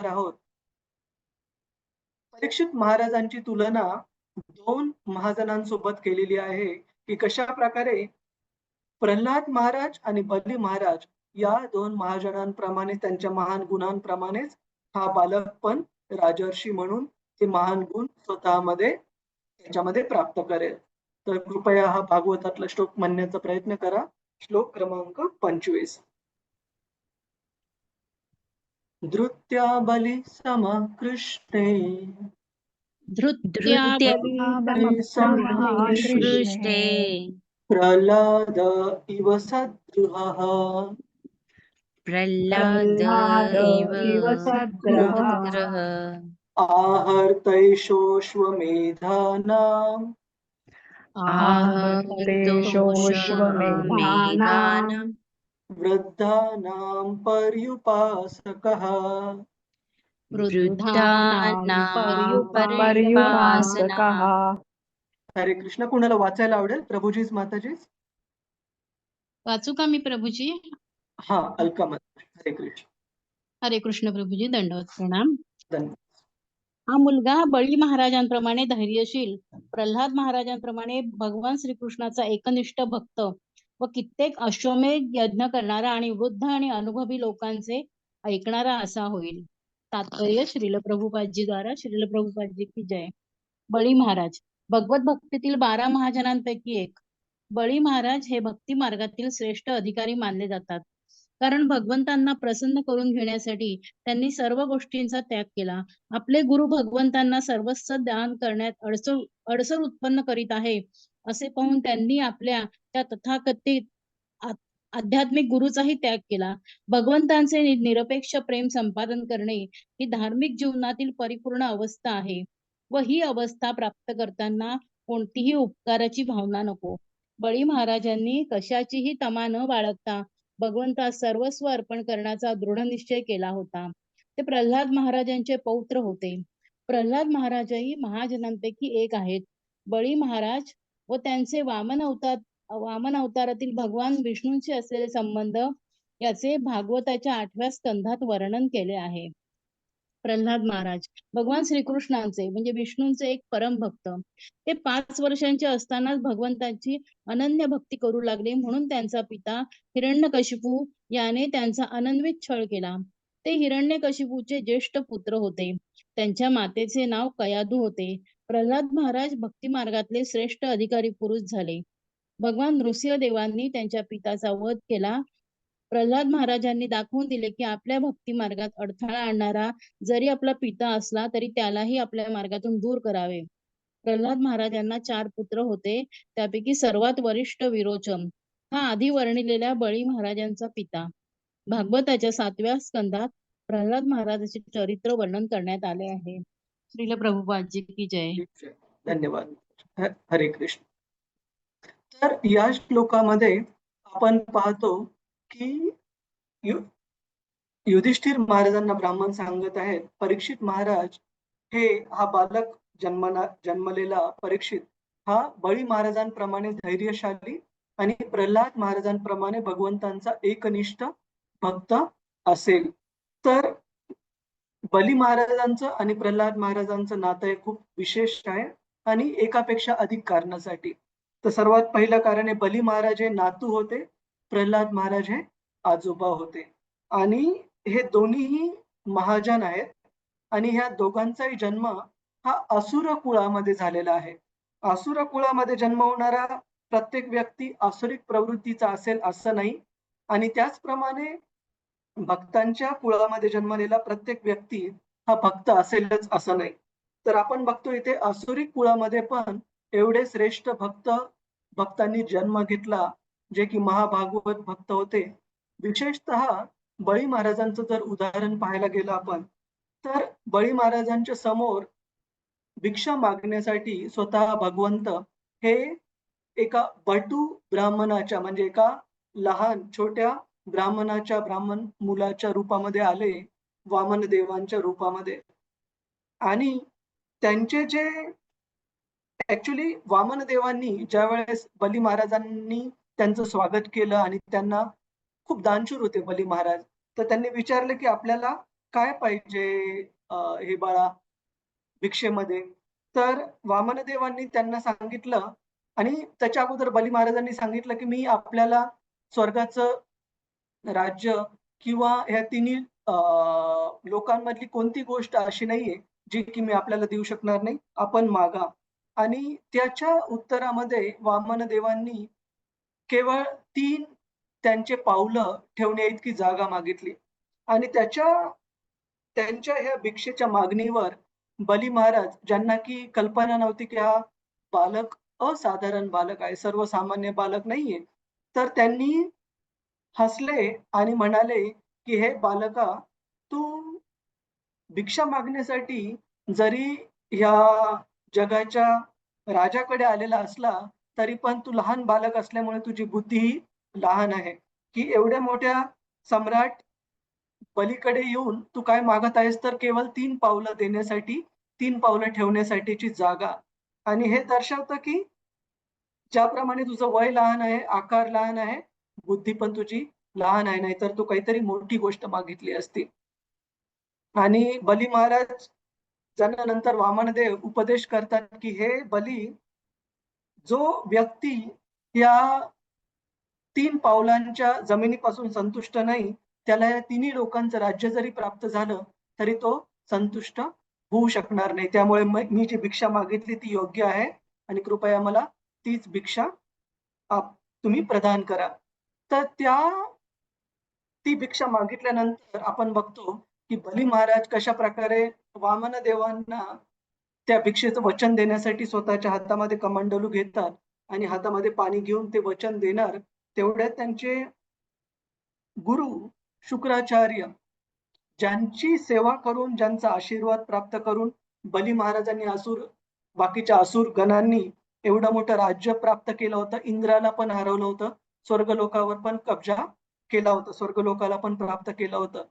पाहणार आहोत. परीक्षित महाराजांची तुलना 2 महाजनांसोबत केलेली आहे, की कशाप्रकारे प्रल्हाद महाराज आणि बली महाराज या 2 महाजनांप्रमाणे त्यांच्या महान गुणांप्रमाणेच हा बालक पण राजर्षी म्हणून ते महान गुण स्वतःमध्ये त्याच्यामध्ये प्राप्त करेल. तर कृपया हा भागवतातला श्लोक म्हणण्याचा प्रयत्न करा. श्लोक क्रमांक 25. धृत्या बली समकृष्टे धृत्या बली समकृष्टे कृष्टे प्रह्लाद इव सद्रुहः प्रह्लाद इव सद्ग्रह आहर्तैषोऽश्वमेधानाम् आहर्तोऽश्वमेधानाम् वृद्धानां पर्युपासकः. वृद्धानां पर्युपासकः. हरे कृष्ण. कुणाला वाचायला आवडेल? प्रभुजीच माताजीच? वाचू का मी प्रभूजी? हा, अलकामत. हरे कृष्ण. हरे कृष्ण प्रभूजी, दंडवत प्रणाम. धन्यवाद. हा मुलगा बळी महाराजांप्रमाणे धैर्यशील, प्रल्हाद महाराजांप्रमाणे भगवान श्रीकृष्णाचा एकनिष्ठ भक्त व कित्येक अश्वमेध यज्ञ करणारा आणि वृद्ध आणि अनुभवी लोकांचे ऐकणारा असा होईल. तात्पर्य श्रील प्रभुपादजी द्वारा. श्रील प्रभुपादजी की जय. बळी महाराज भगवत भक्तीतील 12 महाजनांपैकी एक. बळी महाराज हे भक्ती मार्गातील श्रेष्ठ अधिकारी मानले जातात, कारण भगवंतांना प्रसन्न करून घेण्यासाठी त्यांनी सर्व गोष्टींचा त्याग केला. आपले गुरु भगवंतांना सर्वस्व दान करण्यात अडसर उत्पन्न करीत आहे असे पाहून त्यांनी आपल्या त्या तथाकथित आध्यात्मिक गुरुचाही त्याग केला. भगवंतांचे निरपेक्ष प्रेम संपादन करणे ही धार्मिक जीवनातील परिपूर्ण अवस्था आहे व ही अवस्था प्राप्त करताना कोणतीही उपकाराची भावना नको. बळी महाराजांनी कशाचीही तमा न बाळगता भगवंतास सर्वस्व अर्पण करण्याचा दृढ निश्चय केला होता. ते प्रल्हाद महाराजांचे पौत्र होते. प्रल्हाद महाराजही महाजनांपैकी एक आहेत. बळी महाराज व त्यांचे वामन अवतारातील भगवान विष्णूंशी असलेले संबंध याचे भागवताच्या 8व्या स्कंधात वर्णन केले आहे. प्रल्हाद महाराज भगवान श्रीकृष्णांचे म्हणजे विष्णूंचे एक परम भक्त. ते 5 वर्षांचे असतानाच भगवंताची अनन्य भक्ती करू लागले, म्हणून त्यांचा पिता हिरण्यकशिपू याने त्यांचा अनन्वित छळ केला. ते हिरण्यकशिपूचे ज्येष्ठ पुत्र होते. त्यांच्या मातेचे नाव कयाधू होते. प्रल्हाद महाराज भक्ती मार्गातले श्रेष्ठ अधिकारी पुरुष झाले. भगवान नृसिंहदेवांनी त्यांच्या पिताचा वध केला. प्रल्हाद महाराजांनी दाखवून दिले की आपल्या भक्ती मार्गात अडथळा आणणारा जरी आपला पिता असला तरी त्यालाही आपल्या मार्गातून दूर करावे. प्रल्हाद महाराजांना 4 पुत्र होते. त्यापैकी सर्वात वरिष्ठ विरोचन हा आधी वर्णिलेल्या बळी महाराजांचा पिता. भागवताच्या 7व्या स्कंदात प्रल्हाद महाराजांचे चरित्र वर्णन करण्यात आले आहे. श्रील प्रभुपादजी की जय. धन्यवाद. हरे कृष्ण. तर या श्लोकामध्ये आपण पाहतो की युधिष्ठिर महाराजांना ब्राह्मण सांगत आहेत, परीक्षित महाराज हा बालक जन्मलेला परीक्षित हा बळी महाराजांप्रमाणे धैर्यशाली आणि प्रल्हाद महाराजांप्रमाणे भगवंतांचा एकनिष्ठ भक्त असेल. तर बली महाराजांचं आणि प्रल्हाद महाराजांचं नातं हे खूप विशेष आहे आणि एकापेक्षा अधिक कारणासाठी. तर सर्वात पहिलं कारण आहे, बली महाराज हे नातू होते, प्रल्हाद महाराज हे आजोबा होते आणि हे दोन्हीही महाजन आहेत आणि ह्या दोघांचाही जन्म हा असुर कुळामध्ये झालेला आहे. असुर कुळामध्ये जन्म होणारा प्रत्येक व्यक्ती आसुरिक प्रवृत्तीचा असेल असं नाही आणि त्याचप्रमाणे भक्तांच्या कुळामध्ये जन्मलेला प्रत्येक व्यक्ती हा भक्त असेलच असं नाही. तर आपण बघतो इथे आसुरिक कुळामध्ये पण एवढे श्रेष्ठ भक्तांनी जन्म घेतला जे की महाभागवत भक्त होते. विशेषतः बळी महाराजांचं जर उदाहरण पाहायला गेलं आपण, तर बळी महाराजांच्या समोर भिक्षा मागण्यासाठी स्वतः भगवंत हे एका बटू ब्राह्मणाच्या म्हणजे एका लहान छोट्या ब्राह्मण मुलाच्या रूपामध्ये आले, वामन देवांच्या रूपामध्ये. आणि त्यांचे जे ऍक्च्युली वामन देवांनी ज्या वेळेस बली महाराजांनी त्यांचं स्वागत केलं आणि त्यांना खूप दानशूर होते बली महाराज, तर त्यांनी विचारलं की आपल्याला काय पाहिजे हे बाळा भिक्षेमध्ये? तर वामनदेवांनी त्यांना सांगितलं आणि त्याच्या अगोदर बली महाराजांनी सांगितलं, की मी आपल्याला स्वर्गाचं राज्य किंवा ह्या तिन्ही लोकांमधली कोणती गोष्ट अशी नाहीये, जी की मी आपल्याला देऊ शकणार नाही. आपण मागा. आणि त्याच्या उत्तरामध्ये वामनदेवांनी केवळ 3 त्यांचे पावलं ठेवण्याइतकी जागा मागितली. आणि त्यांच्या ह्या भिक्षेच्या मागणीवर बली महाराज, ज्यांना की कल्पना नव्हती की हा बालक असाधारण बालक आहे, सर्वसामान्य बालक नाहीये. तर त्यांनी हसले आणि म्हणाले, की "हे बालका, तू भिक्षा मागण्यासाठी जरी ह्या जगाच्या राजाकडे आलेला असला, तरी पण तू लहान बालक असल्यामुळे तुझी बुद्धीही लहान आहे, की एवढ्या मोठ्या सम्राट पलीकडे येऊन तू काय मागत आहेस, तर केवळ 3 पावलं देण्यासाठी, 3 पावलं ठेवण्यासाठीची जागा." आणि हे दर्शवतं, की ज्याप्रमाणे तुझं वय लहान आहे, आकार लहान आहे, बुद्धी पण तुझी लहान आहे. नाहीतर तू काहीतरी मोठी गोष्ट मागितली असती. आणि बली महाराज ज्यांना नंतर वामनदेव उपदेश करतात, की "हे बली, जो व्यक्ती या 3 पावलांच्या जमिनीपासून संतुष्ट नाही, त्याला या तिन्ही लोकांचं राज्य जरी प्राप्त झालं, तरी तो संतुष्ट होऊ शकणार नाही. त्यामुळे मी जी भिक्षा मागितली ती योग्य आहे आणि कृपया मला तीच भिक्षा तुम्ही प्रदान करा." तर ती भिक्षा मागितल्यानंतर आपण बघतो, की बली महाराज कशाप्रकारे वामनदेवांना त्या भिक्षेचं वचन देण्यासाठी स्वतःच्या हातामध्ये कमंडलू घेतात आणि हातामध्ये पाणी घेऊन ते वचन देणार. तेवढ्यात त्यांचे गुरु शुक्राचार्य, ज्यांची सेवा करून, ज्यांचा आशीर्वाद प्राप्त करून बली महाराजांनी बाकीच्या असुर गणांनी एवढं मोठं राज्य प्राप्त केलं होतं. इंद्राला पण हरवलं होतं. स्वर्गलोकावर पण कब्जा केला होता. स्वर्गलोकाला पण प्राप्त केलं होतं.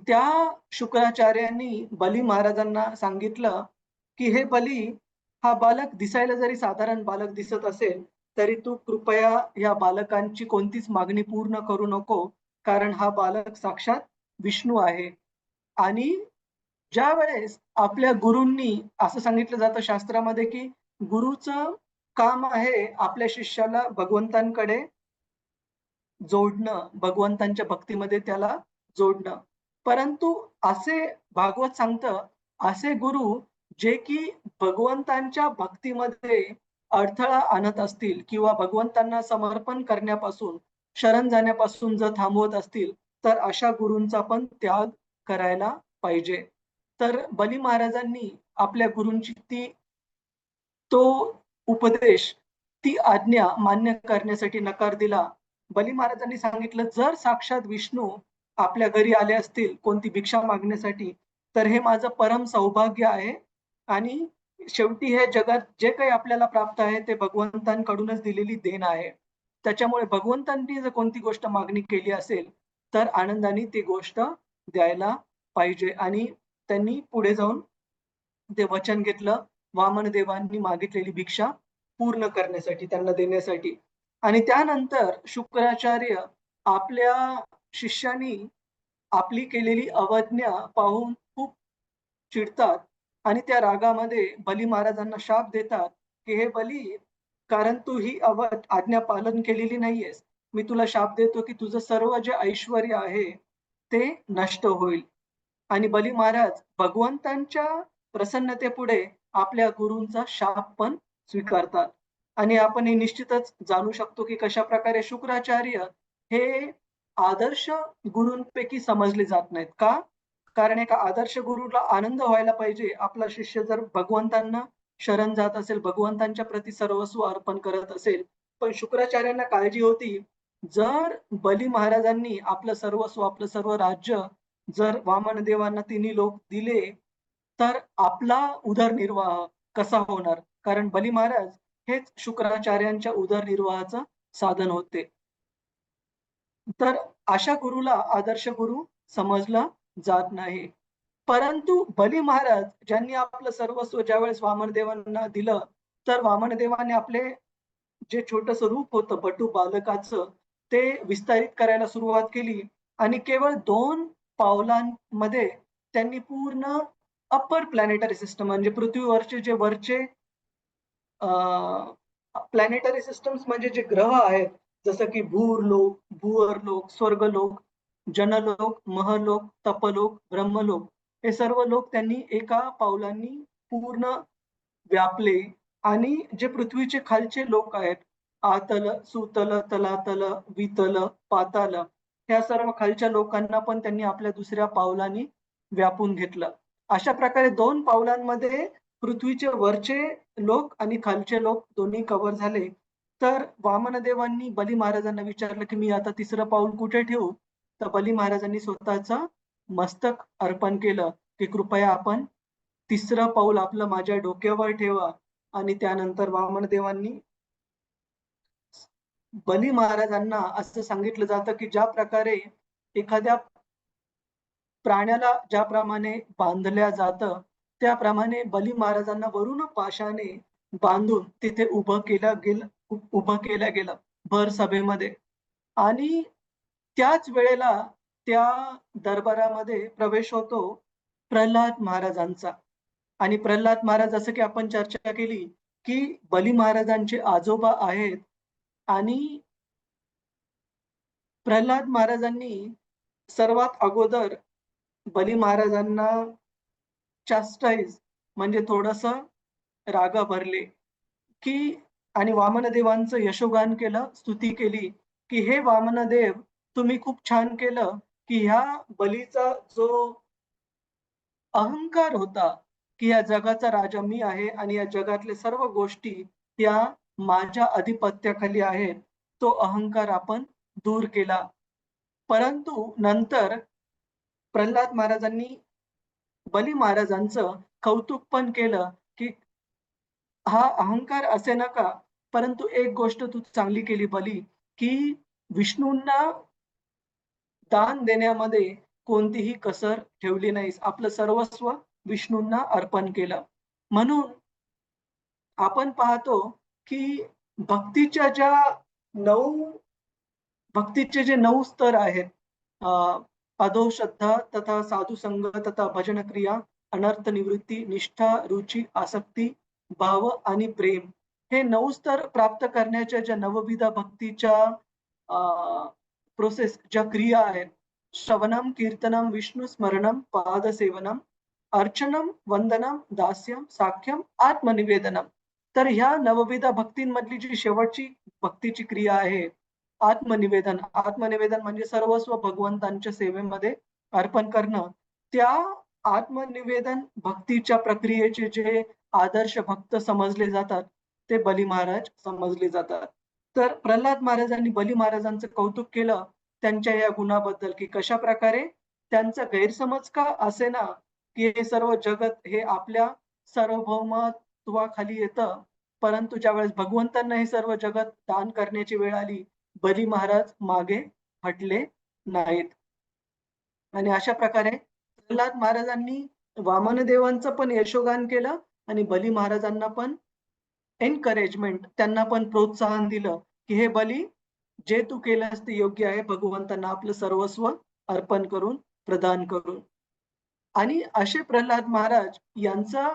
त्या शुक्राचार्यांनी बली महाराजांना सांगितलं, की "हे बली, हा बालक दिसायला जरी साधारण बालक दिसत असेल, तरी तू कृपया या बालकांची कोणतीच मागणी पूर्ण करू नको. कारण हा बालक साक्षात विष्णू आहे." आणि ज्यावेळेस आपल्या गुरूंनी असं सांगितलं जातं शास्त्रामध्ये, की गुरुचं काम आहे आपल्या शिष्याला भगवंतांकडे जोडणं, भगवंतांच्या भक्तीमध्ये त्याला जोडणं. परंतु असे भागवत सांगतं, असे गुरु जे की भगवंतांच्या भक्तीमध्ये अडथळा आणत असतील किंवा भगवंतांना समर्पण करण्यापासून, शरण जाण्यापासून जर थांबवत असतील, तर अशा गुरूंचा पण त्याग करायला पाहिजे. तर बली महाराजांनी आपल्या गुरूंची तो उपदेश, ती आज्ञा मान्य करण्यासाठी नकार दिला. बली महाराजांनी सांगितलं, "जर साक्षात विष्णू आपल्या घरी आले असतील कोणती भिक्षा मागण्यासाठी, तर हे माझं परम सौभाग्य आहे आणि शेवटी हे जगात जे काही आपल्याला प्राप्त आहे, ते भगवंतांकडूनच दिलेली देण आहे. त्याच्यामुळे भगवंतांनी जर कोणती गोष्ट मागणी केली असेल, तर आनंदाने ती गोष्ट द्यायला पाहिजे." आणि त्यांनी पुढे जाऊन ते वचन घेतलं वामनदेवांनी मागितलेली भिक्षा पूर्ण करण्यासाठी, त्यांना देण्यासाठी. आणि त्यानंतर शुक्राचार्य आपल्या शिष्यानी आपली केलेली अवज्ञा पाहून खूप चिडतात आणि त्या रागामध्ये बली महाराजांना शाप देतात, की "हे बली, कारण तू ही आज्ञा पालन केलेली नाहीयेस. मी तुला शाप देतो, की तुझं सर्व जे ऐश्वर्य आहे, ते नष्ट होईल." आणि बली महाराज भगवंतांच्या प्रसन्नतेपुढे आपल्या गुरूंचा शाप पण स्वीकारतात. आणि आपण हे निश्चितच जाणू शकतो, की कशाप्रकारे शुक्राचार्य हे आदर्श गुरूंपैकी समजले जात नाहीत. का? कारण एका आदर्श गुरूला आनंद व्हायला पाहिजे. आपला शिष्य जर भगवंतांना शरण जात असेल, भगवंतांच्या प्रती सर्वस्व अर्पण करत असेल. पण शुक्राचार्यांना काळजी होती, जर बली महाराजांनी आपलं सर्वस्व, आपलं सर्व राज्य जर वामनदेवांना तिन्ही लोक दिले, तर आपला उदरनिर्वाह कसा होणार? कारण बली महाराज हेच शुक्राचार्यांच्या उदरनिर्वाहाचं साधन होते. तर अशा गुरुला आदर्श गुरु समजला जात नाही. परंतु बली महाराज ज्यांनी आपलं सर्वस्व ज्यावेळेस वामनदेवांना दिलं, तर वामनदेवाने आपले जे छोटंसं रूप होतं बटू बालकाचं, ते विस्तारित करायला सुरुवात केली आणि केवळ 2 पावलांमध्ये त्यांनी पूर्ण अप्पर प्लॅनेटरी सिस्टम म्हणजे पृथ्वीवरचे जे वरचे प्लॅनेटरी सिस्टम्स म्हणजे जे ग्रह आहेत, जसं की भूरलोक, भूअरलोक, स्वर्गलोक, जनलोक, महलोक, तपलोक, ब्रह्मलोक हे सर्व लोक त्यांनी एका पावलांनी पूर्ण व्यापले. आणि जे पृथ्वीचे खालचे लोक आहेत, आतल, सुतल, तलातल, वितल, पाताल, ह्या सर्व खालच्या लोकांना पण त्यांनी आपल्या दुसऱ्या पावलांनी व्यापून घेतलं. अशा प्रकारे 2 पावलांमध्ये पृथ्वीचे वरचे लोक आणि खालचे लोक दोन्ही कव्हर झाले. तर वामनदेवांनी बली महाराजांना विचारलं, की "मी आता तिसरं पाऊल कुठे ठेवू?" तर बली महाराजांनी स्वतःचं मस्तक अर्पण केलं, की "कृपया आपण तिसरं पाऊल आपलं माझ्या डोक्यावर ठेवा." आणि त्यानंतर वामनदेवांनी बली महाराजांना असं सांगितलं जातं, की ज्या प्रकारे एखाद्या प्राण्याला ज्याप्रमाणे बांधल्या जातं, त्याप्रमाणे बली महाराजांना वरून पाशाने बांधून तिथे उभं केलं गेलं भर सभेमध्ये. आणि त्याच वेळेला त्या दरबारामध्ये प्रवेश होतो प्रल्हाद महाराजांचा. आणि प्रल्हाद महाराज, जसं की आपण चर्चा केली, की बली महाराजांचे आजोबा आहेत. आणि प्रल्हाद महाराजांनी सर्वात अगोदर बली महाराजांना चास्टाईज म्हणजे थोडंसं रागा भरले, की आणि वामनदेवांचं यशोगान केलं, स्तुती केली, की "हे वामनदेव, तुम्ही खूप छान केलं, की ह्या बलीचा जो अहंकार होता, की या जगाचा राजा मी आहे आणि या जगातल्या सर्व गोष्टी या माझ्या अधिपत्याखाली आहेत, तो अहंकार आपण दूर केला." परंतु नंतर प्रल्हाद महाराजांनी बली महाराजांचं कौतुक पण केलं, की "हा अहंकार असे नका, परंतु एक गोष्ट तू चांगली केली बली, की विष्णूंना दान देण्यामध्ये कोणतीही कसर ठेवली नाहीस. आपलं सर्वस्व विष्णूंना अर्पण केलं." म्हणून आपण पाहतो, की भक्तीच्या ज्या 9 भक्तीचे जे 9 स्तर आहेत, अ, अधो श्रद्धा तथा साधुसंग तथा भजन क्रिया, अनर्थ निवृत्ती, निष्ठा, रुची, आसक्ती, भाव आणि प्रेम. हे 9 स्तर प्राप्त करण्याच्या ज्या नवविध भक्तीच्या प्रोसेस ज्या क्रिया आहेत, श्रवणम, कीर्तनम, विष्णू स्मरणम, पादसेवनम, अर्चनम, वंदनम, दास्यम, साख्यम, आत्मनिवेदनम. तर ह्या नवविध भक्तींमधली जी शेवटची भक्तीची क्रिया आहे, आत्मनिवेदन. आत्मनिवेदन म्हणजे सर्वस्व भगवंतांच्या सेवेमध्ये अर्पण करणं. त्या आत्मनिवेदन भक्तीच्या प्रक्रियेचे जे आदर्श भक्त समजले जातात, ते बली महाराज समजले जातात. तर प्रल्हाद महाराजांनी बली महाराजांचं कौतुक केलं त्यांच्या या गुणाबद्दल, की कशाप्रकारे त्यांचा गैरसमज का असेना, की हे सर्व जगत हे आपल्या सार्वभौमत्वाखाली येतं. परंतु ज्यावेळेस भगवंतांना हे सर्व जगत दान करण्याची वेळ आली, बली महाराज मागे हटले नाहीत. आणि अशा प्रकारे प्रल्हाद महाराजांनी वामनदेवांचं पण यशोगान केलं आणि बली महाराजांना पण एन्करेजमेंट, त्यांना पण प्रोत्साहन दिलं, की "हे बली, जे तू केलंस ते योग्य आहे, भगवंतांना आपलं सर्वस्व अर्पण करून, प्रदान करून." आणि असे प्रल्हाद महाराज यांचा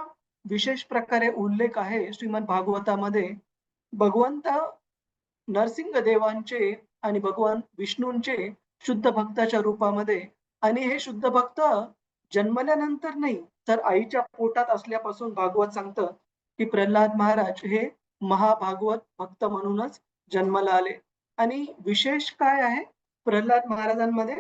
विशेष प्रकारे उल्लेख आहे श्रीमद भागवतामध्ये. भगवंत नरसिंहदेवांचे आणि भगवान विष्णूंचे शुद्ध भक्ताच्या रूपामध्ये. आणि हे शुद्ध भक्त जन्मल्यानंतर नाही, तर आईच्या पोटात असल्यापासून भागवत सांगतं, की प्रल्हाद महाराज हे महाभागवत भक्त म्हणूनच जन्माला आले. आणि विशेष काय आहे प्रल्हाद महाराजांमध्ये,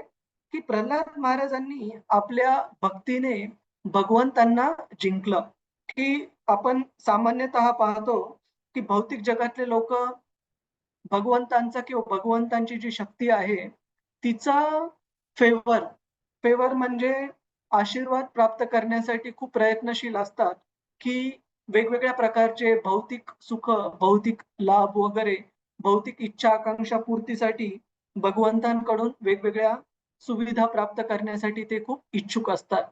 की प्रल्हाद महाराजांनी आपल्या भक्तीने भगवंतांना जिंकलं. की आपण सामान्यतः पाहतो, की भौतिक जगातले लोक भगवंतांचा किंवा भगवंतांची जी शक्ती आहे, तिचा फेवर फेवर म्हणजे आशीर्वाद प्राप्त करण्यासाठी खूप प्रयत्नशील असतात, की वेगवेगळ्या प्रकारचे भौतिक सुख, भौतिक लाभ वगैरे, भौतिक इच्छा, आकांक्षा पूर्तीसाठी भगवंतांकडून वेगवेगळ्या सुविधा प्राप्त करण्यासाठी ते खूप इच्छुक असतात.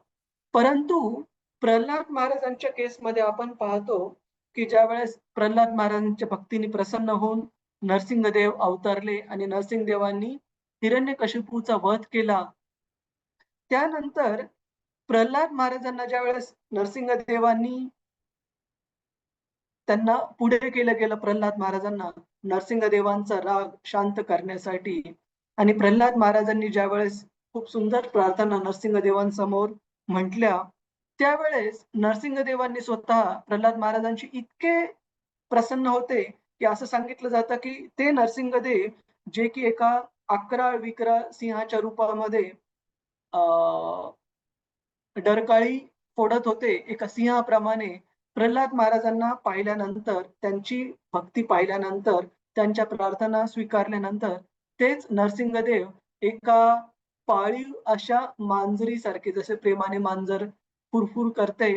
परंतु प्रल्हाद महाराजांच्या केसमध्ये आपण पाहतो, की ज्यावेळेस प्रल्हाद महाराजांच्या भक्तीने प्रसन्न होऊन नरसिंहदेव अवतरले आणि नरसिंहदेवांनी हिरण्यकशिपूचा वध केला. त्यानंतर प्रल्हाद महाराजांना ज्यावेळेस नरसिंहदेवांनी त्यांना पुढे केलं गेलं प्रल्हाद महाराजांना नरसिंहदेवांचा राग शांत करण्यासाठी आणि प्रल्हाद महाराजांनी ज्यावेळेस खूप सुंदर प्रार्थना नरसिंहदेवांसमोर म्हटल्या, त्यावेळेस नरसिंहदेवांनी स्वतः प्रल्हाद महाराजांशी इतके प्रसन्न होते, की असं सांगितलं जातं, की ते नरसिंहदेव जे की एका अकराळ विक्राळ सिंहाच्या रूपामध्ये अ, डरकाळी फोडत होते एका सिंहाप्रमाणे. प्रल्हाद महाराजांना पाहिल्यानंतर, त्यांची भक्ती पाहिल्यानंतर, त्यांच्या प्रार्थना स्वीकारल्यानंतर तेच नरसिंहदेव एका पाळीव अशा मांजरीसारखे, जसे प्रेमाने मांजर फुरफुर करते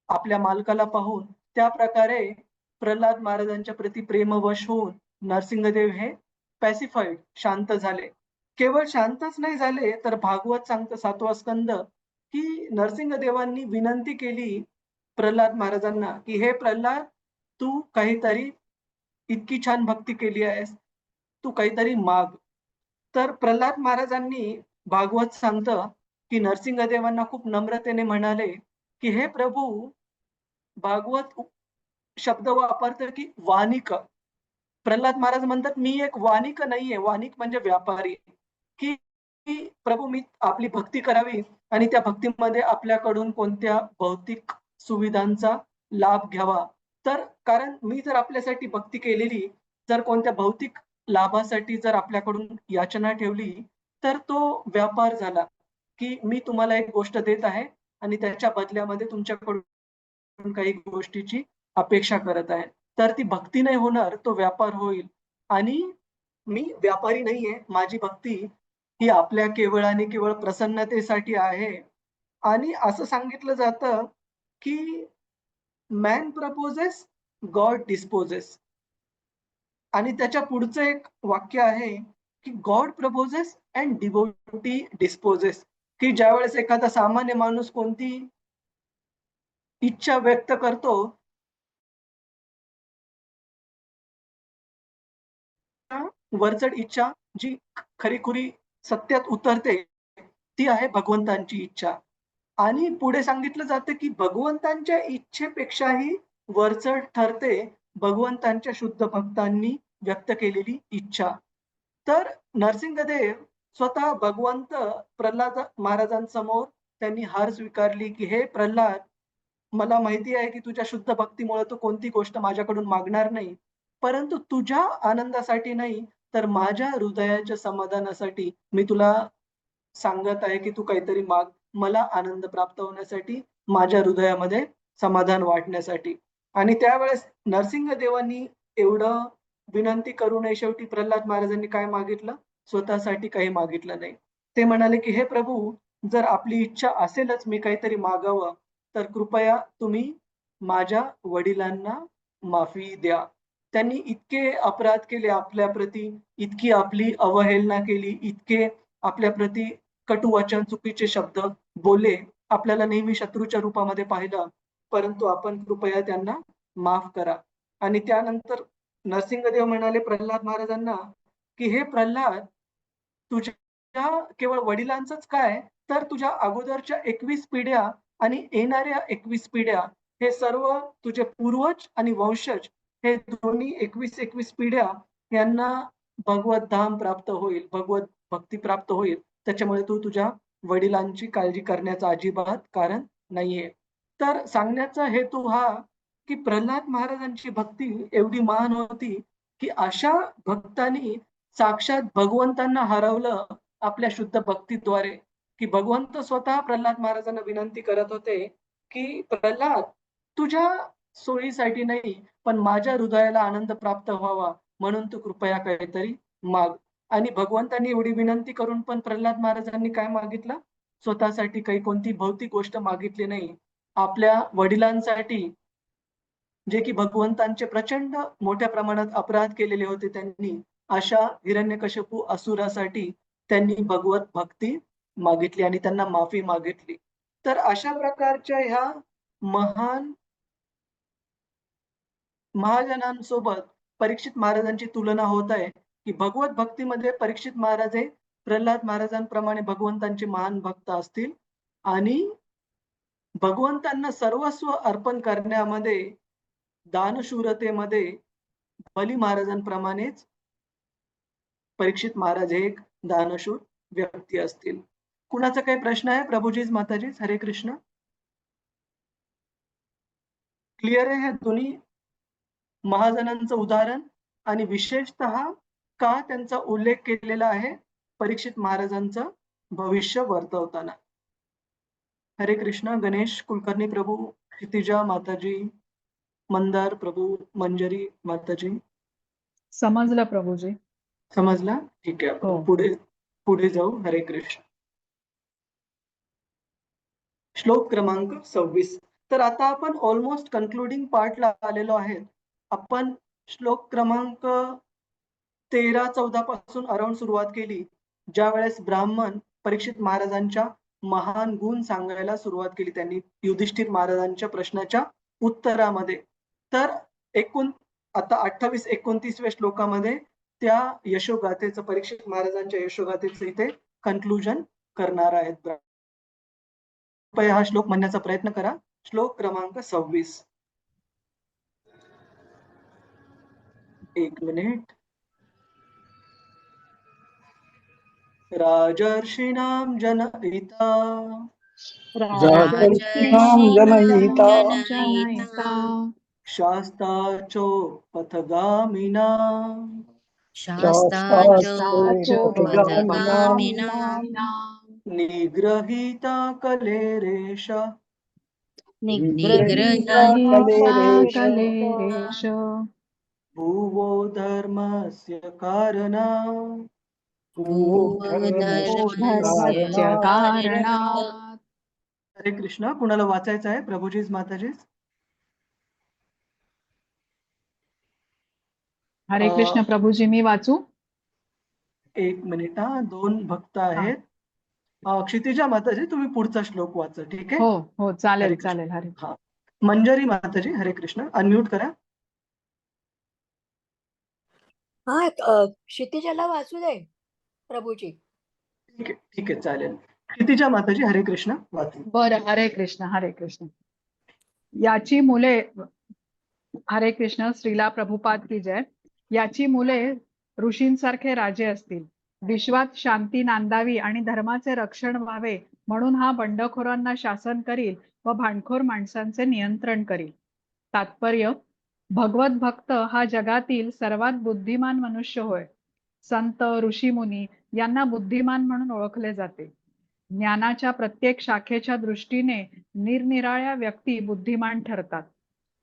आपल्या मालकाला पाहून, त्या प्रकारे प्रल्हाद महाराजांच्या प्रती प्रेमवश होऊन नरसिंहदेव हे पॅसिफाईड, शांत झाले. केवळ शांतच नाही झाले, तर भागवत सांगतं 7वा स्कंद, की नरसिंहदेवांनी विनंती केली प्रल्हाद महाराजांना, की "हे प्रल्हाद, तू काहीतरी इतकी छान भक्ती केली आहेस, तू काहीतरी माग." तर प्रल्हाद महाराजांनी भागवत सांगतं, की नरसिंहदेवांना खूप नम्रतेने म्हणाले, की "हे प्रभू." भागवत शब्द वापरतं, की वानिक. प्रल्हाद महाराज म्हणतात, "मी एक वानिक नाहीये." वानिक म्हणजे व्यापारी, की की प्रभू मी आपली भक्ती करावी आणि त्या भक्तीमध्ये आपल्याकडून कोणत्या भौतिक सुविधांचा लाभ घ्यावा. तर कारण मी जर आपल्यासाठी भक्ती केलेली, जर कोणत्या भौतिक लाभासाठी जर आपल्याकडून याचना ठेवली, तर तो व्यापार झाला, की मी तुम्हाला एक गोष्ट देत आहे आणि त्याच्या बदल्यामध्ये तुमच्याकडून काही गोष्टीची अपेक्षा करत आहे. तर ती भक्ती नाही होणार, तो व्यापार होईल आणि मी व्यापारी नाहीये. माझी भक्ती ही आपल्या केवळ आणि केवळ प्रसन्नतेसाठी आहे. आणि असं सांगितलं जातं, की "मॅन प्रपोजेस, गॉड डिस्पोजेस." आणि त्याच्या पुढचं एक वाक्य आहे, की "गॉड प्रपोजेस अँड डिव्होटी डिस्पोजेस." की ज्यावेळेस एखादा सामान्य माणूस कोणती इच्छा व्यक्त करतो, वरचढ इच्छा जी खरी-खुरी सत्यात उतरते, ती आहे भगवंतांची इच्छा. आणि पुढे सांगितलं जातं, की भगवंतांच्या इच्छेपेक्षाही वरचढ ठरते भगवंतांच्या शुद्ध भक्तांनी व्यक्त केलेली इच्छा. तर नरसिंहदेव स्वतः भगवंत प्रल्हाद महाराजांसमोर त्यांनी हार स्वीकारली, की "हे प्रल्हाद, मला माहिती आहे, की तुझ्या शुद्ध भक्तीमुळे तू कोणती गोष्ट माझ्याकडून मागणार नाही. परंतु तुझ्या आनंदासाठी नाही, तर माझ्या हृदयाच्या समाधानासाठी मी तुला सांगत आहे, की तू काहीतरी माग. मला आनंद प्राप्त होण्यासाठी, माझ्या हृदयामध्ये समाधान वाटण्यासाठी." आणि त्यावेळेस नरसिंहदेवांनी एवढं विनंती करूनही शेवटी प्रल्हाद महाराजांनी काय मागितलं? स्वतःसाठी काही मागितलं नाही. ते म्हणाले, की "हे प्रभू, जर आपली इच्छा असेलच मी काहीतरी मागावं, तर कृपया तुम्ही माझ्या वडिलांना माफी द्या. त्यांनी इतके अपराध केले आपल्याप्रती, इतकी आपली अवहेलना केली, इतके आपल्याप्रती कटू वचन, चुकीचे शब्द बोलले, आपल्याला नेहमी शत्रूच्या रूपामध्ये पाहिलं, परंतु आपण कृपया त्यांना माफ करा." आणि त्यानंतर नरसिंहदेव म्हणाले प्रल्हाद महाराजांना, की "हे प्रल्हाद, तुझ्या केवळ वडिलांचंच काय, तर तुझ्या अगोदरच्या 21 पिढ्या आणि येणाऱ्या 21 पिढ्या, हे सर्व तुझे पूर्वज आणि वंशज, हे दोन्ही 21 पिढ्या यांना भगवत धाम प्राप्त होईल, भगवत भक्ती प्राप्त होईल. त्याच्यामुळे तू तुझ्या वडिलांची काळजी करण्याचं अजिबात कारण नाहीये." तर सांगण्याचा हेतू हा, की प्रल्हाद महाराजांची भक्ती एवढी महान होती, की अशा भक्तांनी साक्षात भगवंतांना हरवलं आपल्या शुद्ध भक्तीद्वारे, की भगवंत स्वतः प्रल्हाद महाराजांना विनंती करत होते, की "प्रल्हाद, तुझ्या सोयीसाठी नाही, पण माझ्या हृदयाला आनंद प्राप्त व्हावा, म्हणून तू कृपया काहीतरी माग." आणि भगवंतांनी एवढी विनंती करून पण प्रल्हाद महाराजांनी काय मागितलं? स्वतःसाठी काही कोणती भौतिक गोष्ट मागितली नाही. आपल्या वडिलांसाठी, जे की भगवंतांचे प्रचंड मोठ्या प्रमाणात अपराध केलेले होते त्यांनी, अशा हिरण्यकशिपू असुरासाठी त्यांनी भगवत भक्ती मागितली आणि त्यांना माफी मागितली. तर अशा प्रकारच्या ह्या महान महाजनांसोबत परीक्षित महाराजांची तुलना होत आहे, की भगवत भक्तीमध्ये परीक्षित महाराज हे प्रल्हाद महाराजांप्रमाणे भगवंतांचे महान भक्त असतील आणि भगवंतांना सर्वस्व अर्पण करण्यामध्ये, दानशूरतेमध्ये बली महाराजांप्रमाणेच परीक्षित महाराज हे एक दानशूर व्यक्ती असतील. कुणाचा काही प्रश्न आहे प्रभूजीज माताजीज? हरे कृष्ण. क्लिअर आहे हे दोन्ही महाजनांचं उदाहरण आणि विशेषतः का त्यांचा उल्लेख केलेला आहे परीक्षित महाराजांचं भविष्य वर्तवताना. हरे कृष्ण. गणेश कुलकर्णी प्रभू, क्षितिजा माताजी, मंदार प्रभू, मंजरी माताजी. समजलं प्रभूजी. समजला? ठीक आहे, आपण हो. पुढे जाऊ. हरे कृष्ण. श्लोक क्रमांक 26. तर आता आपण ऑलमोस्ट कन्क्लुडिंग पार्टला आलेलो आहे. आपण श्लोक क्रमांक 13-14 पासून अराउंड सुरुवात केली, ज्या वेळेस ब्राह्मण परीक्षित महाराजांच्या महान गुण सांगायला सुरुवात केली त्यांनी युधिष्ठिर महाराजांच्या प्रश्नाच्या उत्तरामध्ये. तर एकूण आता 28-29व्या श्लोकामध्ये त्या यशोगाथेचं, परीक्षित महाराजांच्या यशोगाथेचं इथे कन्क्लुजन करणार आहेत. कृपया हा श्लोक म्हणण्याचा प्रयत्न करा. श्लोक क्रमांक 26. एक मिनिट. राजर्षीणां जनहिता राजर्षीणां जनहिता शास्ताचोपथगामिनां शास्ताचोपथगामिनां निगृहीता कलेरेश निगृहीता कलेरेश भुवो धर्मस्य कारणात् धर्मस्य कारणात्. हरे कृष्ण. कुणाला वाचायचं आहे प्रभूजीज माताजीज? हरे कृष्ण प्रभूजी. मी वाचू? एक मिनिट. दोन भक्त आहेत. क्षितिजा माताजी तुम्ही पुढचा श्लोक वाचा. ठीक आहे? हो हो, चालेल हरे कृष्ण. चालेल. हरे हा. मंजरी माताजी, हरे कृष्ण. अनम्यूट करा. हा क्षितिजाला वाचू दे प्रभूजी. ठीक आहे चालेल. क्षितिजा माताजी, हरे कृष्ण. वाचा. बरं. हरे कृष्ण. हरे कृष्ण. याची मुले, हरे कृष्ण, श्रीला प्रभुपाद की जय. याची मुले ऋषींसारखे राजे असतील. विश्वात शांती नांदावी आणि धर्माचे रक्षण व्हावे म्हणून हा बंडखोरांना शासन करील व भांडखोर माणसांचे नियंत्रण करील. तात्पर्य: भगवत भक्त हा जगातील सर्वात बुद्धिमान मनुष्य होय. संत, ऋषीमुनी यांना बुद्धिमान म्हणून ओळखले जाते. ज्ञानाच्या प्रत्येक शाखेच्या दृष्टीने निरनिराळ्या व्यक्ती बुद्धिमान ठरतात.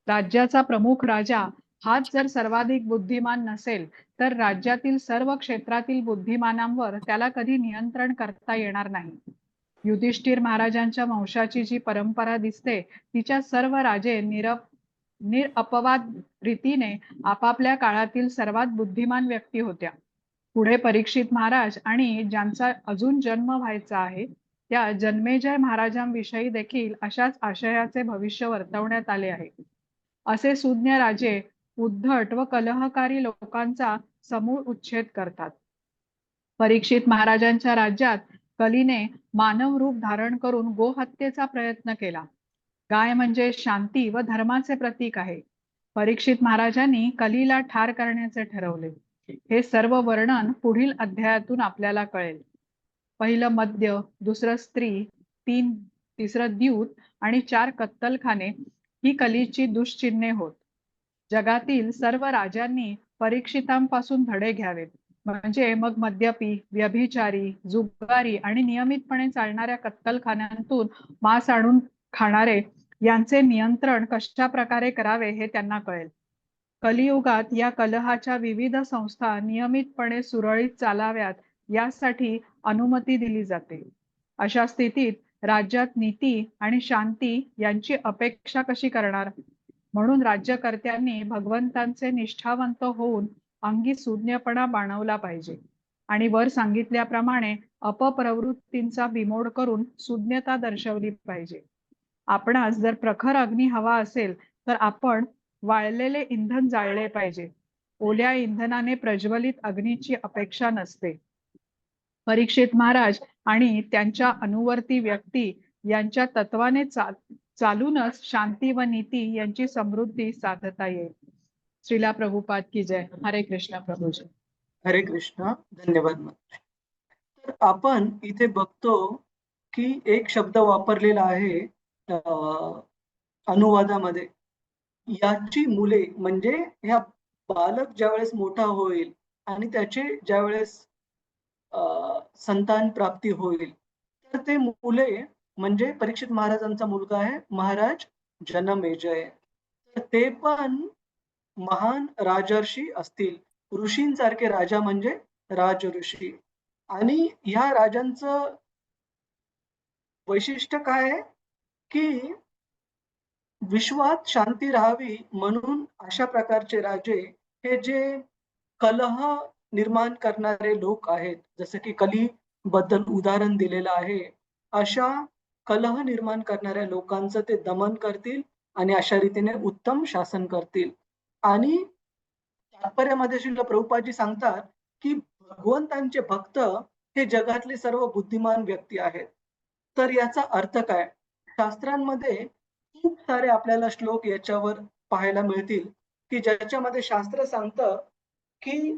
राज्याचा प्रमुख राजा हाच जर सर्वाधिक बुद्धिमान नसेल तर राज्यातील सर्व क्षेत्रातील बुद्धिमानांवर त्याला कधी नियंत्रण करता येणार नाही. युधिष्ठिर महाराजांच्या वंशाची जी परंपरा दिसते तिच्या सर्व राजे निरअपवाद रीतीने आपापल्या काळातील सर्वात बुद्धिमान व्यक्ती होत्या. पुढे परीक्षित महाराज आणि ज्यांचा अजून जन्म व्हायचा आहे त्या जन्मेजय महाराजांविषयी देखील अशाच आशयाचे भविष्य वर्तवण्यात आले आहे. असे सुज्ञ राजे उद्धट व कलहकारी लोकांचा समूळ उच्छेद करतात. परीक्षित महाराजांच्या राज्यात कलीने मानव रूप धारण करून गोहत्येचा प्रयत्न केला. गाय म्हणजे शांती व धर्माचे प्रतीक आहे. परीक्षित महाराजांनी कलीला ठार करण्याचे ठरवले. हे सर्व वर्णन पुढील अध्यायातून आपल्याला कळेल. पहिलं मद्य, दुसरं स्त्री, तिसरं द्यूत आणि 4 कत्तलखाने ही कलीची दुष्चिन्हे होत. जगातील सर्व राजांनी परीक्षितांपासून धडे घ्यावेत. म्हणजे मग मद्यपी, व्यभिचारी, जुगारी आणि नियमितपणे चालणाऱ्या कत्तलखान्यांतून मांस आणून खाणारे यांचे नियंत्रण कशा प्रकारे करावे हे त्यांना कळेल. कलियुगात या कलहाच्या विविध संस्था नियमितपणे सुरळीत चालाव्यात यासाठी अनुमती दिली जाते. अशा स्थितीत राज्यात नीती आणि शांती यांची अपेक्षा कशी करणार? म्हणून राज्यकर्त्यांनी भगवंतांचे निष्ठावंत होऊन अंगी सुज्ञपणा बाणवला पाहिजे आणि वर सांगितल्याप्रमाणे अपप्रवृत्तींचा बिमोड करून सुज्ञता दर्शवली पाहिजे. आपणास जर प्रखर अग्नी हवा असेल तर आपण वाळलेले इंधन जाळले पाहिजे. ओल्या इंधनाने प्रज्वलित अग्नीची अपेक्षा नसते. परीक्षित महाराज आणि त्यांच्या अनुवर्ती व्यक्ती यांच्या तत्वाने चालूनच शांती व नीती यांची समृद्धी साधता येईल. श्रीला प्रभुपाद की जय. हरे कृष्ण प्रभूजी. हरे कृष्ण. धन्यवाद माताजी. तर आपण इथे बघतो की एक शब्द वापरलेला आहे अनुवादामध्ये, याची मुले, म्हणजे ह्या बालक ज्यावेळेस मोठा होईल आणि त्याचे ज्यावेळेस संतान प्राप्ती होईल, तर ते मुले म्हणजे परीक्षित महाराजांचा मुलगा आहे महाराज जनमेजय. तर ते पण महान राजर्षी असतील, ऋषींसारखे. राजा म्हणजे राज ऋषी. आणि ह्या राजांचं वैशिष्ट्य काय आहे की विश्वात शांती राहावी म्हणून अशा प्रकारचे राजे हे जे कलह निर्माण करणारे लोक आहेत, जसं की कली बद्दल उदाहरण दिलेलं आहे, अशा कलह निर्माण करणाऱ्या लोकांचं ते दमन करतील आणि अशा रीतीने उत्तम शासन करतील. आणि तात्पर्यामध्ये श्रील प्रभुपादजी सांगतात की भगवंतांचे भक्त हे जगातले सर्व बुद्धिमान व्यक्ती आहेत. तर याचा अर्थ काय? शास्त्रांमध्ये खूप सारे आपल्याला श्लोक याच्यावर पाहायला मिळतील की ज्याच्यामध्ये शास्त्र सांगतं की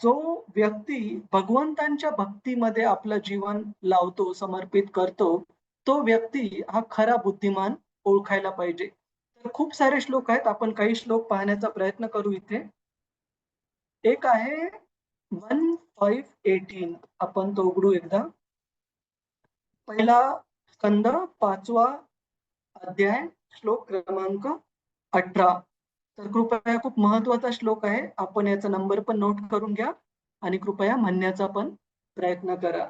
जो व्यक्ती भगवंतांच्या भक्तीमध्ये आपलं जीवन लावतो, समर्पित करतो, तो व्यक्ती हा खरा बुद्धिमान ओळखायला पाहिजे. तर खूप सारे श्लोक आहेत, आपण काही श्लोक पाहण्याचा प्रयत्न करू इथे. एक आहे 1518, आपण तो उघडू एकदा. पहिला स्कंद 5वा अध्याय, श्लोक क्रमांक 18. तर कृपया खूप महत्वाचा श्लोक आहे, आपण याचा नंबर पण नोट करून घ्या आणि कृपया म्हणण्याचा पण प्रयत्न करा.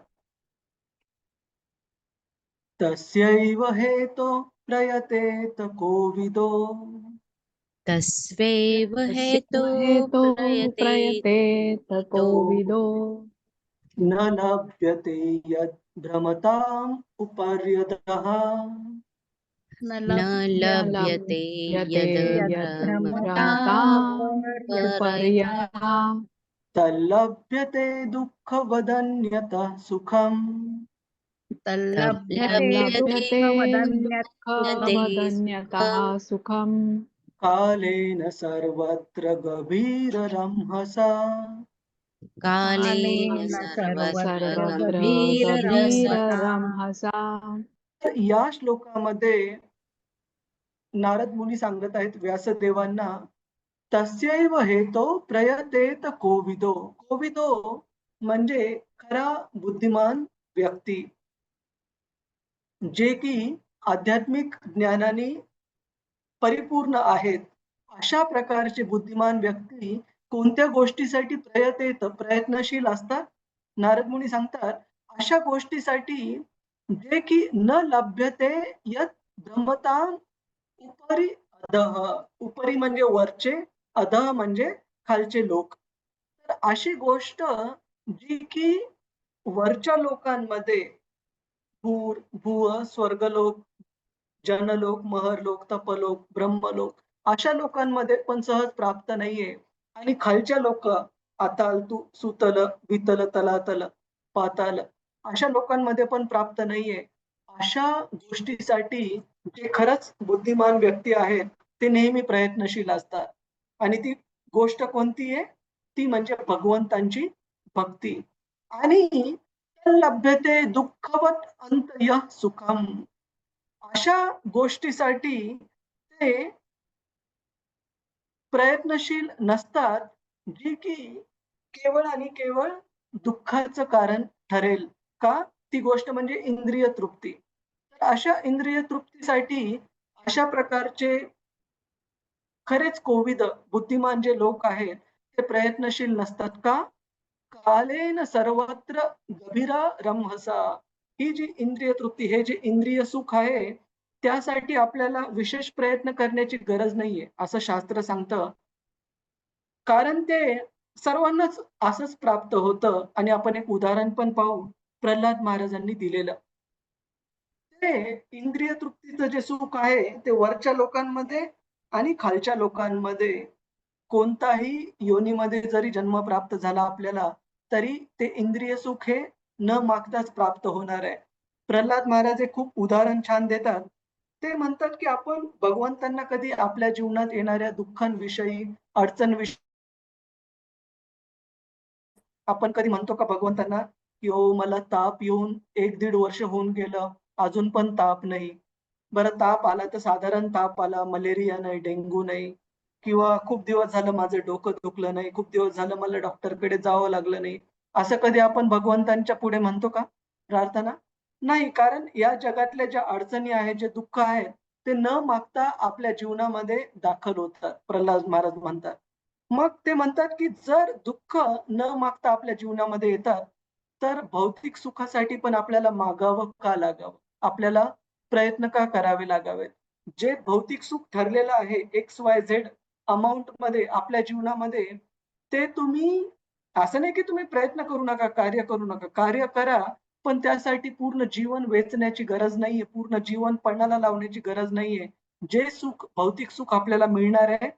तस्यैव हेतो प्रयतेत कोविदो तस्वैव हेतो हेतो प्रयते प्रयतेत कोविदो न लभ्यते यद् भ्रमताम् उपर्यतः. न लभ्यते यद् भ्रमताम् उपर्यतः तल्लभ्यते दुःखवदन्यतः सुखम्. तल्लभ्यते दुःखवदन्यतः सुखम् कालेन सर्वत्र गभीररंहसा. कालेन सर्वत्र सर्वत्र गभीररहसा. गभीररंहसा. तर या श्लोकामध्ये नारद मुनी सांगत आहेत व्यासदेवांना, तस्यैव हेतो प्रयतेत कोविदो. कोविदो म्हणजे खरा बुद्धिमान व्यक्ती, जे की आध्यात्मिक ज्ञानाने परिपूर्ण आहेत. अशा प्रकारचे बुद्धिमान व्यक्ती कोणत्या गोष्टीसाठी प्रयत्नशील असतात? नारद मुनी सांगतात अशा गोष्टीसाठी जे की न लभ्यते यत् भ्रमताम् उपरी अधः. उपरी म्हणजे वरचे, अधः म्हणजे खालचे लोक. तर अशी गोष्ट जी की वरच्या लोकांमध्ये भूर, भुव, स्वर्गलोक, जनलोक, महरलोक, तपलोक, ब्रह्मलोक अशा लोकांमध्ये पण सहज प्राप्त नाहीये. आणि खालच्या लोक अताल, सुतल, वितल, तलातल, पाताल अशा लोकांमध्ये पण प्राप्त नाहीये. अशा गोष्टीसाठी जे खरंच बुद्धिमान व्यक्ती आहेत ते नेहमी प्रयत्नशील असतात. आणि ती गोष्ट कोणती आहे? ती म्हणजे भगवंतांची भक्ती. आणि लभ्यते दुःखवत अंतयः सुखम. अशा गोष्टीसाठी ते प्रयत्नशील नसतात, जी की केवळ आणि केवळ दुःखाचं कारण ठरेल. का? ती गोष्ट म्हणजे इंद्रिय तृप्ती. तर अशा इंद्रिय तृप्तीसाठी अशा प्रकारचे खरेच कोविद बुद्धिमान जे लोक आहेत ते प्रयत्नशील नसतात. का? कालेन सर्वत्र गभीरा रमहसा. ही जी इंद्रिय तृप्ती, हे जे इंद्रिय सुख आहे, त्यासाठी आपल्याला विशेष प्रयत्न करण्याची गरज नाहीये, असं शास्त्र सांगतं. कारण ते सर्वांनाच असंच प्राप्त होतं. आणि आपण एक उदाहरण पण पाहू, प्रल्हाद महाराजांनी दिलेलं. ते इंद्रिय तृप्तीचं जे सुख आहे ते वरच्या लोकांमध्ये आणि खालच्या लोकांमध्ये कोणताही योनीमध्ये जरी जन्म प्राप्त झाला आपल्याला, तरी ते इंद्रिय सुख हे न मागताच प्राप्त होणार आहे. प्रल्हाद महाराज हे खूप उदाहरण छान देतात. ते म्हणतात की आपण भगवंतांना कधी आपल्या जीवनात येणाऱ्या दुःखांविषयी, अडचणविषयी आपण कधी म्हणतो का भगवंतांना की हो मला ताप येऊन 1-1.5 वर्ष होऊन गेलं, अजून पण ताप नाही. बरं ताप आला तर साधारण ताप आला, मलेरिया नाही, डेंग्यू नाही किंवा खूप दिवस झालं माझं डोकं दुखलं नाही, खूप दिवस झालं मला डॉक्टरकडे जावं लागलं नाही. असं कधी आपण भगवंतांच्या पुढे म्हणतो का प्रार्थना? नाही, कारण या जगातल्या ज्या अडचणी आहेत, जे दुःख आहे, ते न मागता आपल्या जीवनामध्ये दाखल होतात, प्रल्हाद महाराज म्हणतात. मग ते म्हणतात, की जर दुःख न मागता आपल्या जीवनामध्ये येतात, तर भौतिक सुखासाठी पण आपल्याला मागावं का लागावं? आपल्याला प्रयत्न का करावे लागावेत? जे भौतिक सुख ठरलेलं आहे XYZ अमाउंटमध्ये आपल्या जीवनामध्ये, ते तुम्ही असं नाही की तुम्ही प्रयत्न करू नका, कार्य करू नका. कार्य करा, पण त्यासाठी पूर्ण जीवन वेचण्याची गरज नाहीये. पूर्ण जीवन पणाला लावण्याची गरज नाहीये. जे सुख, भौतिक सुख आपल्याला मिळणार आहे,